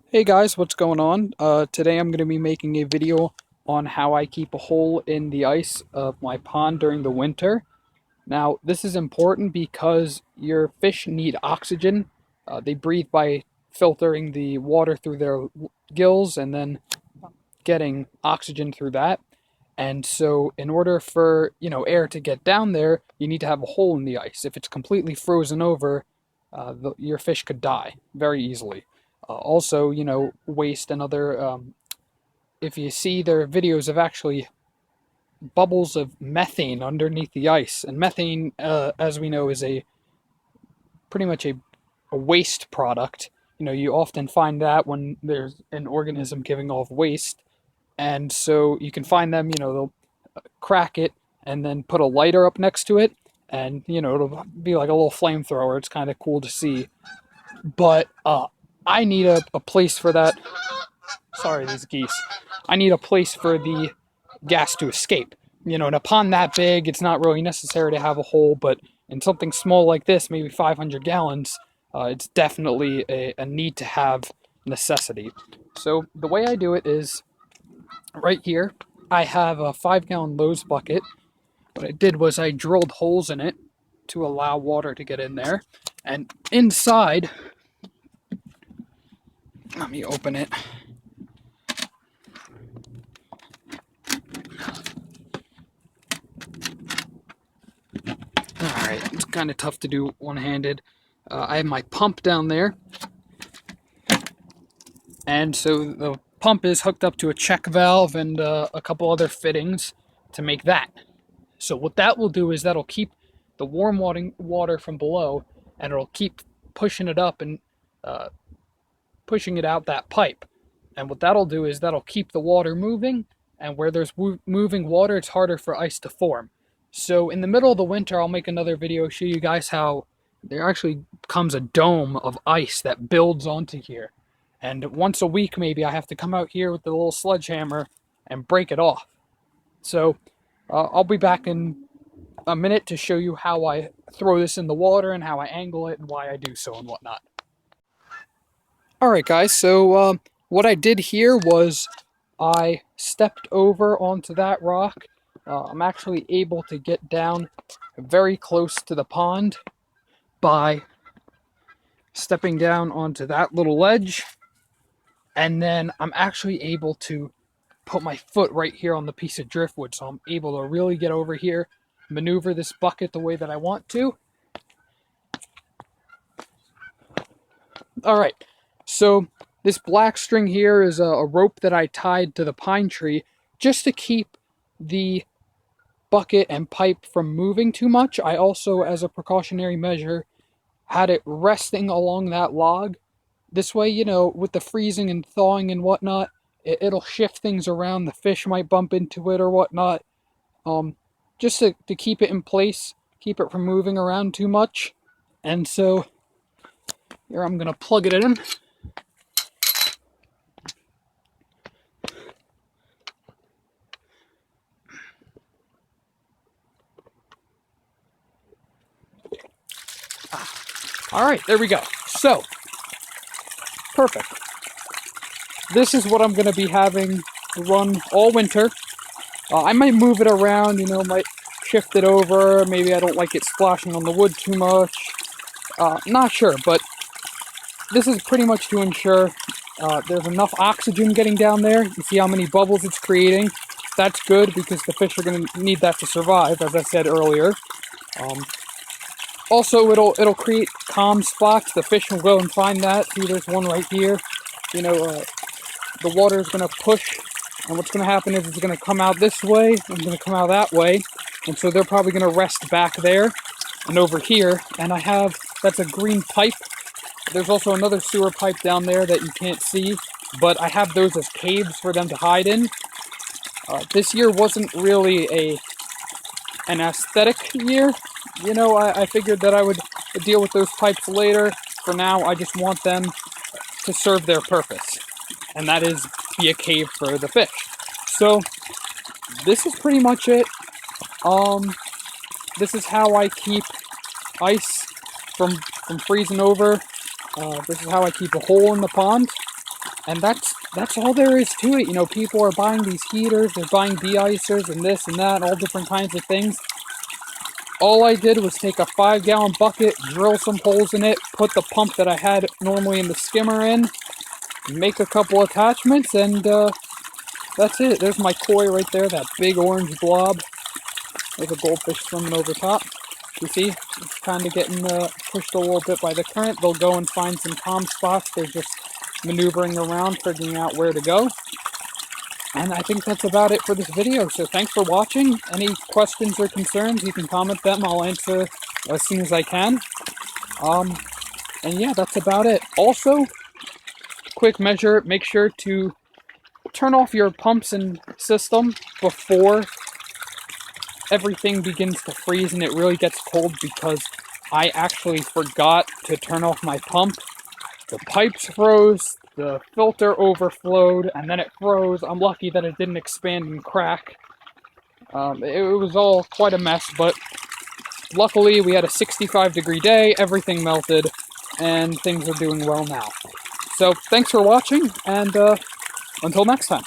Hey guys, what's going on? Today I'm going to be making a video on how I keep a hole in the ice of my pond during the winter. Now, this is important because your fish need oxygen. They breathe by filtering the water through their gills and then getting oxygen through that. And so, in order for air to get down there, you need to have a hole in the ice. If it's completely frozen over, your fish could die very easily. Also, waste and other. If you see their videos of actually bubbles of methane underneath the ice, and methane, as we know, is a pretty much a waste product. You often find that when there's an organism giving off waste, and so you can find them. They'll crack it and then put a lighter up next to it, and it'll be like a little flamethrower. It's kind of cool to see, but I need a place for that. Sorry, these geese. I need a place for the gas to escape. In a pond that big, it's not really necessary to have a hole, but in something small like this, maybe 500 gallons, it's definitely a need to have necessity. So the way I do it is right here, I have a 5-gallon Lowe's bucket. What I did was I drilled holes in it to allow water to get in there. And inside, let me open it. Alright, it's kind of tough to do one-handed. I have my pump down there. And so the pump is hooked up to a check valve and a couple other fittings to make that. So what that will do is that'll keep the warm water from below, and it'll keep pushing it up and pushing it out that pipe. And what that'll do is that'll keep the water moving, and where there's moving water, it's harder for ice to form. So in the middle of the winter, I'll make another video, show you guys how there actually comes a dome of ice that builds onto here. And once a week, maybe, I have to come out here with the little sledgehammer and break it off. So I'll be back in a minute to show you how I throw this in the water and how I angle it and why I do so and whatnot. Alright guys, so what I did here was I stepped over onto that rock. I'm actually able to get down very close to the pond by stepping down onto that little ledge. And then I'm actually able to put my foot right here on the piece of driftwood, so I'm able to really get over here, maneuver this bucket the way that I want to. Alright, so this black string here is a rope that I tied to the pine tree just to keep the bucket and pipe from moving too much. I also, as a precautionary measure, had it resting along that log. This way, with the freezing and thawing and whatnot, it'll shift things around. The fish might bump into it or whatnot. Just to keep it in place, keep it from moving around too much. And so here I'm going to plug it in. Alright, there we go. So, perfect. This is what I'm going to be having run all winter. I might move it around, might shift it over. Maybe I don't like it splashing on the wood too much. Not sure, but this is pretty much to ensure there's enough oxygen getting down there. You see how many bubbles it's creating. That's good because the fish are going to need that to survive, as I said earlier. Also, it'll create calm spots. The fish will go and find that. See, there's one right here. The water is going to push, and what's going to happen is it's going to come out this way, and it's going to come out that way, and so they're probably going to rest back there and over here. And that's a green pipe. There's also another sewer pipe down there that you can't see, but I have those as caves for them to hide in. This year wasn't really an aesthetic year. I figured that I would deal with those pipes later. For now, I just want them to serve their purpose, and that is be a cave for the fish. So this is pretty much it. This is how I keep ice from freezing over. This is how I keep a hole in the pond. And that's all there is to it. You know, people are buying these heaters, they're buying de-icers and this and that, all different kinds of things. All I did was take a 5-gallon bucket, drill some holes in it, put the pump that I had normally in the skimmer in, make a couple attachments, and that's it. There's my koi right there, that big orange blob. There's a goldfish swimming over top. You see, it's kind of getting pushed a little bit by the current. They'll go and find some calm spots. They're just maneuvering around, figuring out where to go. And I think that's about it for this video. So thanks for watching. Any questions or concerns, you can comment them. I'll answer as soon as I can. And yeah, that's about it. Also, quick measure, make sure to turn off your pumps and system before everything begins to freeze and it really gets cold, because I actually forgot to turn off my pump. The pipes froze, the filter overflowed, and then it froze. I'm lucky that it didn't expand and crack. It was all quite a mess, but luckily we had a 65-degree day, everything melted, and things are doing well now. So thanks for watching, and until next time.